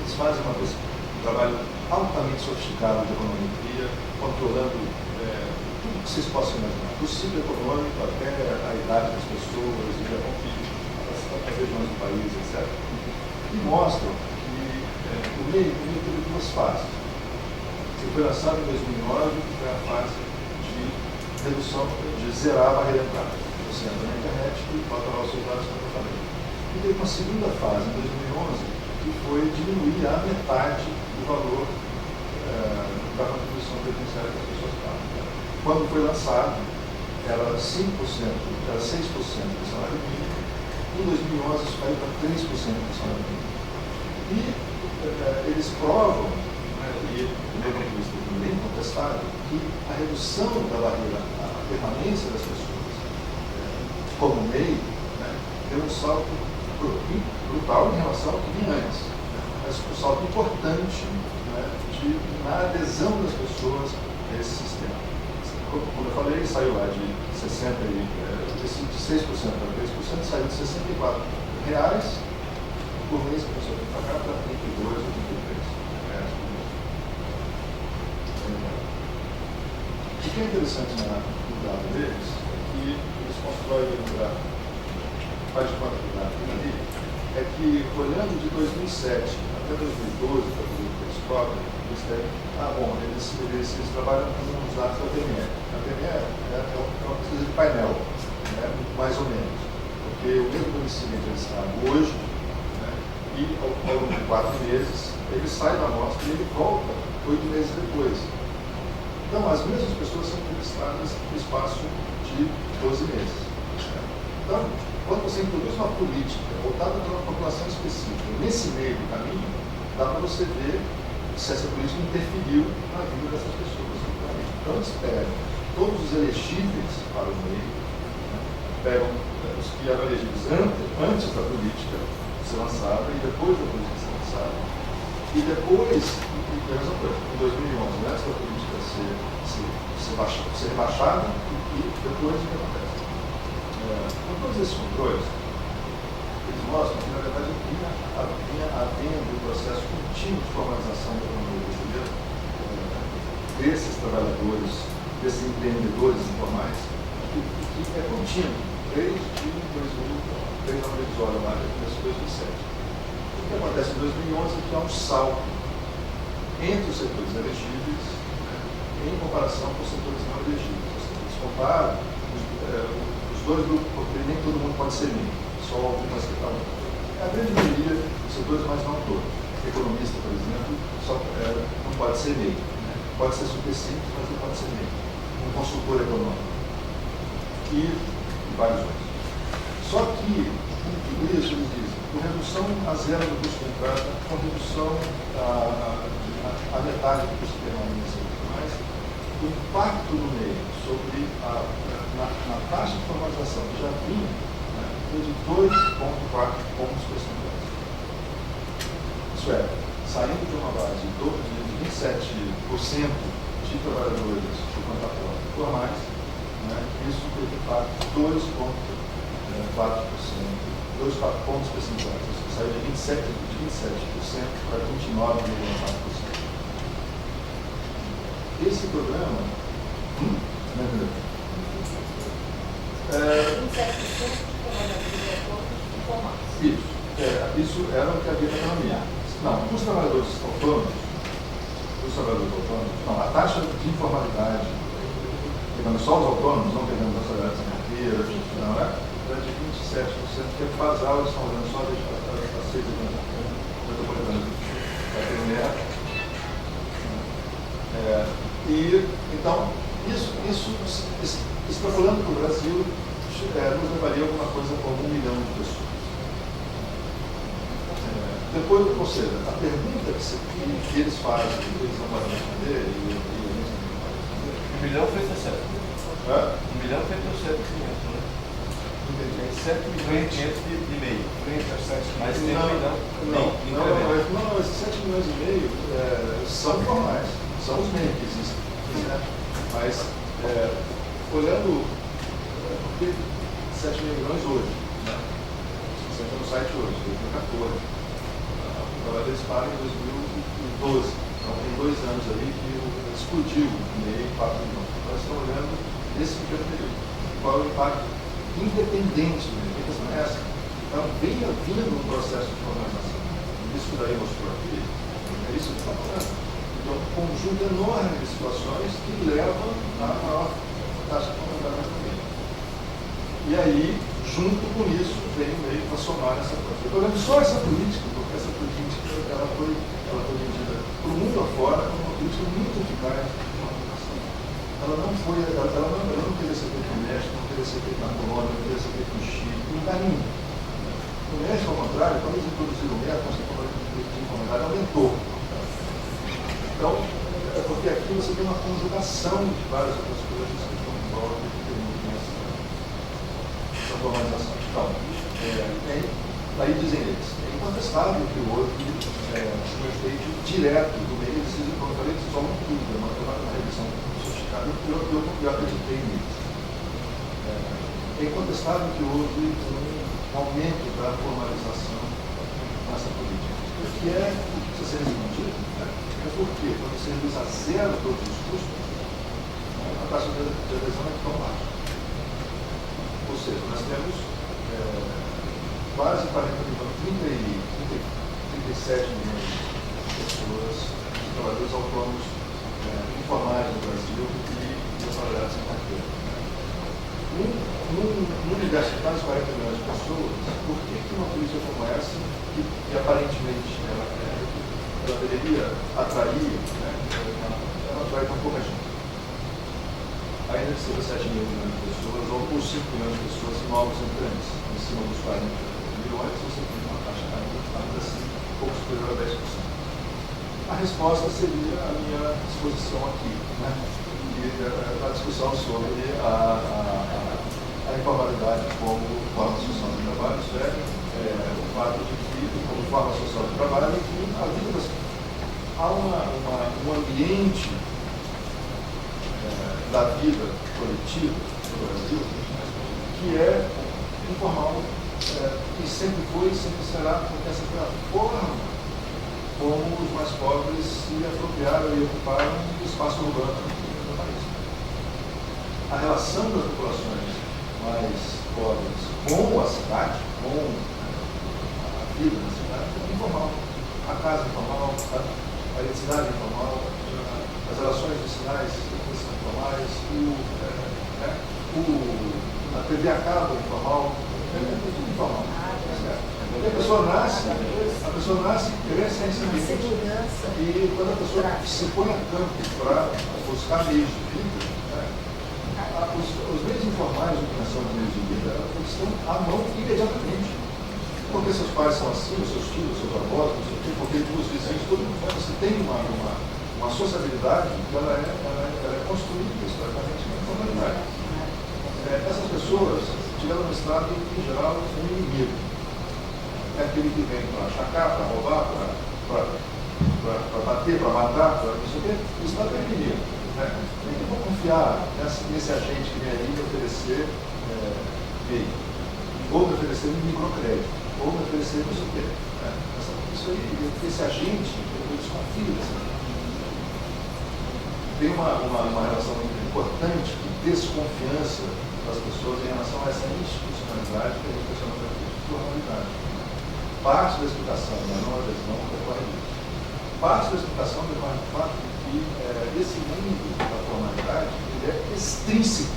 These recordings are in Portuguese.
Eles fazem um trabalho altamente sofisticado de econometria, controlando tudo que vocês possam imaginar, do ciclo econômico até a idade das pessoas, as regiões do país, etc. E mostram que o MEI teve duas fases. Ele foi lançado em 2009, que foi a fase de redução, de zerar a barreira de entrada. Você entra na internet e bota lá os seus dados para eu falei. E teve uma segunda fase, em 2011, que foi diminuir a metade do valor da contribuição previdenciária que as pessoas pagam. Quando foi lançado, era 5%, era 6% do salário mínimo. Em 2011, isso caiu para 3% do salário mínimo. E eles provam, e do meu ponto de vista bem contestado, que a redução da barreira, a permanência das pessoas como MEI, deu um salto brutal em relação ao que vinha antes, mas um salto importante na adesão das pessoas a esse sistema. Como eu falei, saiu lá de 6% para 3%, saiu de R$64 por mês que a pessoa tem que pagar para 32 ou 33 reais por mês. O que é interessante no dado deles é que eles constroem um gráfico, faz de conta do gráfico ali, é que olhando de 2007 até 2012, para poder ter eles cobrem, eles têm, eles trabalham com os dados da TME. A TME é uma pesquisa de painel, mais ou menos, porque o mesmo município que eles estão hoje, e ao longo de 4 meses, ele sai da amostra e ele volta 8 meses depois. Então, as mesmas pessoas são entrevistadas no espaço de 12 meses. Então, quando você introduz uma política voltada para uma população específica, nesse meio do caminho, dá para você ver se essa política interferiu na vida dessas pessoas. Então, eles pegam todos os elegíveis para o meio, pegam os que eram elegíveis antes da política ser lançada e depois da política ser lançada, e depois, a mesma coisa, em 2011, antes da política ser rebaixada, e depois o que acontece. Com todos esses controles, eles mostram que, na verdade, vinha havendo um processo contínuo de formalização da economia brasileira, desses trabalhadores, desses empreendedores informais, que é contínuo, desde 2000, desde a revisória lá, desde 2007. O que acontece em 2011 é que há um salto entre os setores elegíveis em comparação com os setores não elegíveis. Eles comparam os dois grupos, porque nem todo mundo pode ser MEI, só algumas que estão. A grande maioria dos setores, mas não todos. Economista, por exemplo, não pode ser MEI. Pode ser super simples, mas não pode ser MEI. Um consultor econômico. E vários outros. Só que, tudo isso, eles dizem, com redução a zero do custo de entrada, com redução a metade do custo de permanência e tudo mais, o impacto no meio sobre na taxa de formalização que já vinha, foi de 2,4 pontos percentuais. Isso é, saindo de uma base de 27% de trabalhadores de conta própria por mais, isso foi de fato 2,4%, 2 pontos percentuais. Isso saiu de 27% para 29,4%. Esse programa. 27% isso era o que havia na economia. Não, os trabalhadores autônomos, não, a taxa de informalidade, pegando só os autônomos, não pegando as trabalhadoras na carteira, não é? Era de 27%, que é basal, eles estão olhando só as 6 e então, isso extrapolando para o Brasil, nos levaria a alguma coisa como 1 milhão de pessoas. Depois, ou seja, a pergunta que eles fazem, que eles não podem responder, e a gente não pode responder. 1 milhão foi certo. 1 milhão foi 7,500, né? Entendi. 7,500 de meio. Mas tem 1 milhão. Não, esses 7 milhões e meio são formais, são os meios que existem. Mas, olhando, porque 7 milhões hoje, você entra no site hoje, 2014, para em 2012. Então tem 2 anos aí que explodiu em 4 milhões. Nós estamos olhando nesse pequeno período. Qual é o impacto independente mesmo? A questão é essa. Então, vem vindo um processo de formalização. Isso que daí mostrou aqui, é isso que está falando. Então, um conjunto enorme de situações que levam a maior taxa de formalização também. E aí, junto com isso, vem o meio para somar nessa coisa. Eu estou olhando só essa política, porque essa política ela foi vendida para o mundo afora como uma política muito eficaz de formalização. Ela não queria ser feita no México, não queria ser feita na Colômbia, não queria ser feita no Chile, em lugar nenhum. No México, ao contrário, quando eles introduziram o método, nós estamos falando de informalidade, aumentou. Então, é porque aqui você tem uma conjugação de várias outras coisas que estão em volta e que permitem essa formalização. Então, aí dizem eles, é incontestável que houve um efeito direto do meio, como eu falei, eles isolam tudo, é uma revisão sofisticada, eu acreditei nisso. É incontestável que houve um aumento da formalização nessa política. O que precisa ser respondido, é porque quando você reduz a zero todos os custos, a taxa de adesão é tão baixa. Ou seja, nós temos quase 37 milhões de pessoas, de trabalhadores autônomos informais no Brasil e assalariados sem carteira. No universo de quase 40 milhões de pessoas, por que uma política como essa, que aparentemente ela deveria atrair, ela atrai tão pouca gente? Ainda que seja 7 milhões de pessoas ou 5 milhões de pessoas novos entrantes, em cima dos 40 milhões, você tem uma taxa ainda assim um pouco superior a 10%. A resposta seria a minha exposição aqui, a discussão sobre a informalidade como forma social de trabalho, isso o fato de que, como forma social de trabalho, que a vida há um ambiente da vida coletiva no Brasil que é informal, que sempre foi e sempre será, porque essa foi a forma como os mais pobres se apropriaram e ocuparam do espaço urbano do país. A relação das populações mais pobres com a cidade, com a vida na cidade, é informal. A casa informal, a eletricidade informal, as relações vicinais são informais, a TV a cabo informal, é tudo informal. E a pessoa nasce e cresce sem saber. E quando a pessoa se põe a campo para buscar meios de vida, os meios informais de obtenção dos meios de vida estão à mão imediatamente. Porque seus pais são assim, os seus filhos, os seus avós, não sei o quê, porque os vizinhos, todo mundo você tem uma sociabilidade que ela é construída historicamente na informalidade. Essas pessoas tiveram no Estado, em geral, um inimigo. É aquele que vem para achacar, para roubar, para bater, para matar, para não sei o quê. O Estado é inimigo. Como é que eu vou confiar nesse agente que vem aí me oferecer meio? Ou me oferecer um microcrédito, ou me oferecer não sei o quê. Isso aí, esse agente, eu desconfio desse agente. Tem uma relação muito importante de desconfiança das pessoas em relação a essa institucionalidade que a gente chama de formalidade. Parte da explicação da não adesão decorre disso. Parte da explicação decorre do fato de que esse mundo da formalidade ele é extrínseco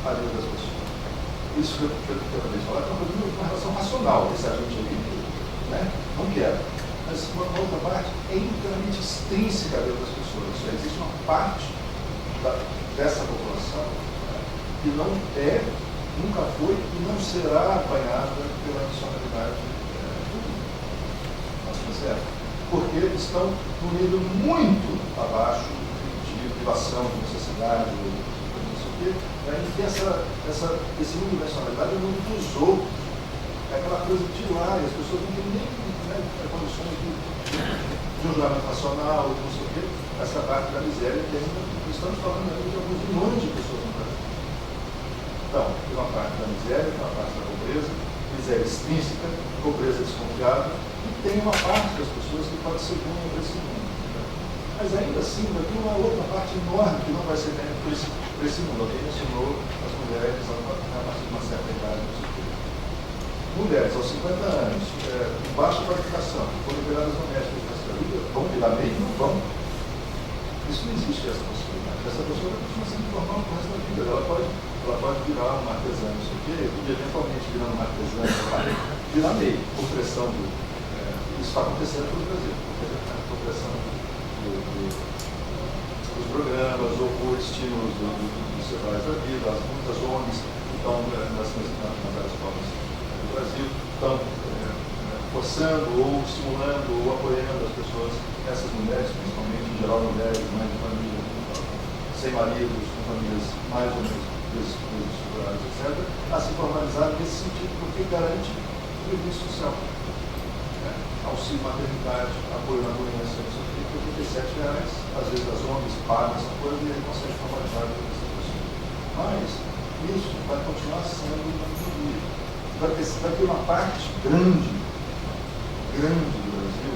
à vida das pessoas. Isso que eu acabei de falar é uma relação racional. Esse agente ali, não quero. Mas uma outra parte é inteiramente extrínseca à vida das pessoas. Ou seja, existe uma parte dessa população que não nunca foi e não será apanhada pela nacionalidade certo? Porque estão num nível muito abaixo de privação, de necessidade, não sei o quê, em que esse mundo de nacionalidade é o mundo dos outros. É aquela coisa de lá, e as pessoas não têm nem condições de um julgamento nacional, não sei o quê, essa parte da miséria que ainda estamos falando de alguns milhões de pessoas no Brasil. Então, tem uma parte da miséria, tem uma parte da pobreza, miséria extrínseca, pobreza desconfiável, e tem tem uma parte das pessoas que pode ser boa para esse mundo. Né? Mas ainda assim, vai ter uma outra parte enorme que não vai ser benéfica para esse mundo. Alguém ensinou as mulheres a partir de uma certa idade. Mulheres aos 50 anos, com baixa qualificação, foram liberadas domésticas da sua vida, vão virar meio? Não vão. Isso não existe essa possibilidade. Essa pessoa vai continuar sendo normal pro resto da vida. Ela pode virar uma artesã, não sei o quê, e eventualmente virando uma artesã, ela vai virar meio, por pressão do. Isso está acontecendo no Brasil, por pressão dos programas, ou por estímulos dos setoriais da vida, muitas ONGs que estão nas várias formas do Brasil, estão forçando ou estimulando ou apoiando as pessoas, essas mulheres, principalmente, em geral mulheres, mães de família, sem maridos, com famílias mais ou menos desestruturadas, etc., a se formalizar nesse sentido, porque garante o serviço social. Auxílio maternidade, apoio na doença, não sei o que, por R$37, às vezes as ONGs pagam essa coisa e ele consegue formalizar essa pessoa. Mas isso vai continuar sendo uma minoria. Vai ter uma parte grande do Brasil,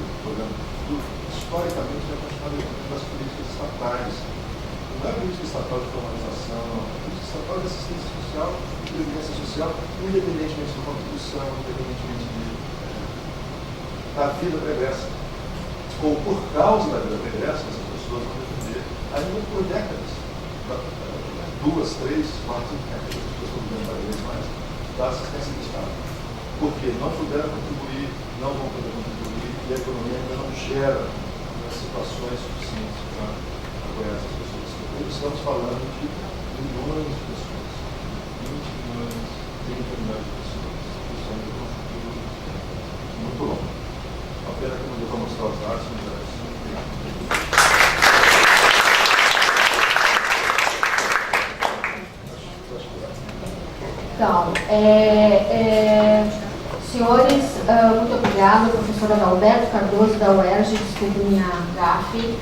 historicamente, vai continuar dependendo das políticas estatais. Não é a política estatal de formalização, não. A política estatal de assistência social e previdência social, independentemente da contribuição, independentemente da vida pregressa. Ou por causa da vida pregressa, essas pessoas vão depender ainda por décadas. 2, 3, 4 décadas, as pessoas estão vivendo cada vez mais da assistência do Estado. Porque não puderam contribuir, não vão poder contribuir, e a economia ainda não gera situações suficientes para apoiar essas pessoas. Estamos falando de milhões de pessoas, 20 milhões, 30 milhões de pessoas. Isso ainda é um futuro muito longo. A pena que não deu para mostrar os dados, mas é isso. Então, senhores, muito obrigada, professora Adalberto Cardoso da UERJ, desculpe minha gafe.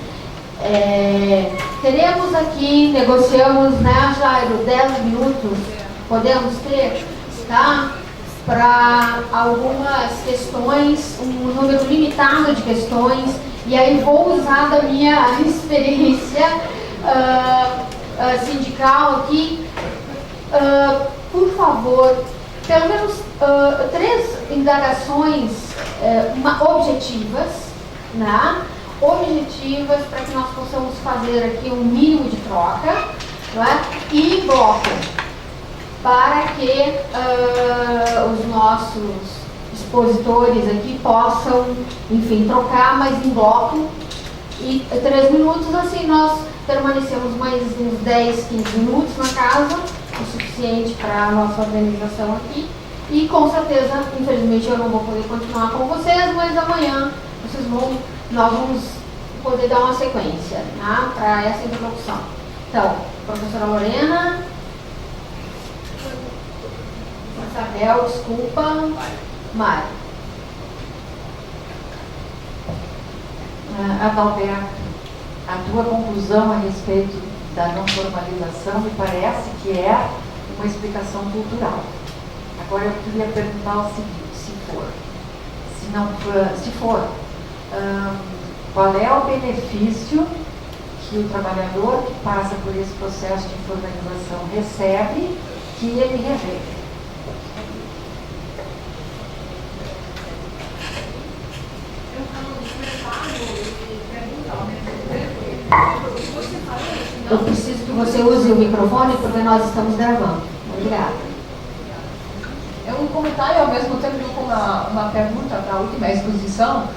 Teremos aqui, negociamos, né, Jairo, 10 minutos, podemos ter, tá? Para algumas questões, um número limitado de questões, e aí vou usar da minha experiência sindical aqui. Por favor, pelo menos 3 indagações objetivas, né? Objetivas para que nós possamos fazer aqui um mínimo de troca, não é? E em bloco, para que os nossos expositores aqui possam, enfim, trocar, mas em bloco. E 3 minutos, assim, nós permanecemos mais uns 10, 15 minutos na casa, o suficiente para a nossa organização aqui. E com certeza, infelizmente, eu não vou poder continuar com vocês, mas amanhã nós vamos poder dar uma sequência, tá, para essa introdução. Então, professora Lorena, Isabel, desculpa, Mari. Adalberto, a tua conclusão a respeito da não formalização me parece que é uma explicação cultural. Agora eu queria perguntar o seguinte, se for, qual é o benefício que o trabalhador que passa por esse processo de formalização recebe que ele rejeita? Eu preciso que você use o microfone porque nós estamos gravando. Obrigada. É um comentário ao mesmo tempo com uma pergunta para a última exposição.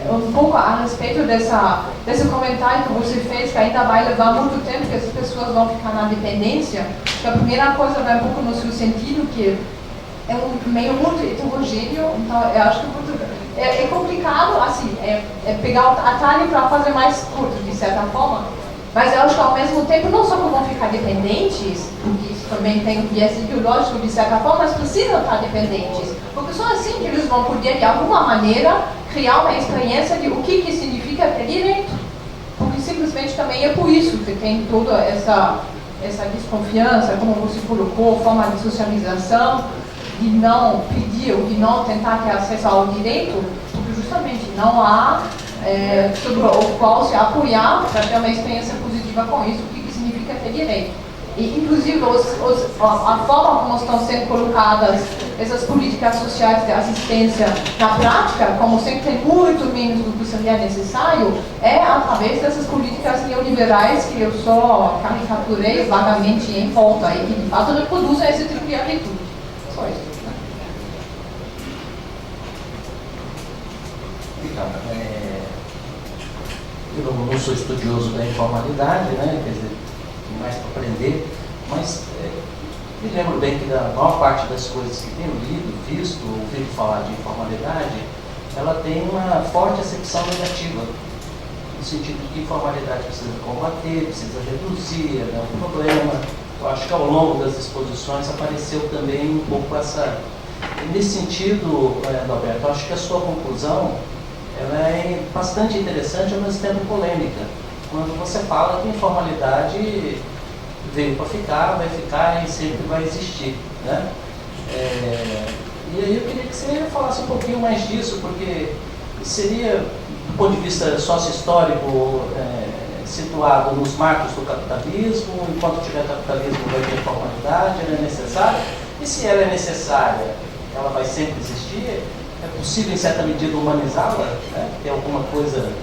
Um pouco a respeito desse comentário que você fez, que ainda vai levar muito tempo, que as pessoas vão ficar na dependência. A primeira coisa vai um pouco no seu sentido, que é um meio muito heterogêneo, então eu acho que é complicado, assim, pegar o atalho para fazer mais curto, de certa forma, mas eu acho que ao mesmo tempo não só que vão ficar dependentes, porque isso também tem um viés ideológico de certa forma, mas precisam estar dependentes, porque só assim que eles vão poder, de alguma maneira, criar uma experiência de o que significa ter direito, porque simplesmente também é por isso que tem toda essa desconfiança, como você colocou, forma de socialização, de não pedir ou de não tentar ter acesso ao direito, porque Não há sobre o qual se apoiar para ter uma experiência positiva com isso, o que significa ter direito. E, inclusive, a forma como estão sendo colocadas essas políticas sociais de assistência na prática, como sempre tem muito menos do que seria necessário, é através dessas políticas neoliberais que eu só caricaturei vagamente em volta e que, de fato, reproduzem esse tipo de atitude. Só isso. Então, eu não sou estudioso da informalidade, né? Quer dizer, tem mais para aprender, mas me lembro bem que da maior parte das coisas que tenho lido, visto, ouvido falar de informalidade, ela tem uma forte acepção negativa, no sentido de que informalidade precisa combater, precisa reduzir, é um problema. Eu acho que ao longo das exposições apareceu também um pouco essa... E nesse sentido, Norberto, eu acho que a sua conclusão ela é bastante interessante, ao mesmo tempo polêmica, quando você fala que a informalidade veio para ficar, vai ficar e sempre vai existir, né? E aí eu queria que você falasse um pouquinho mais disso, porque seria, do ponto de vista sócio-histórico, situado nos marcos do capitalismo, enquanto tiver capitalismo vai ter informalidade, ela é necessária, e se ela é necessária, ela vai sempre existir. É possível, em certa medida, humanizá-la, né? Ter alguma coisa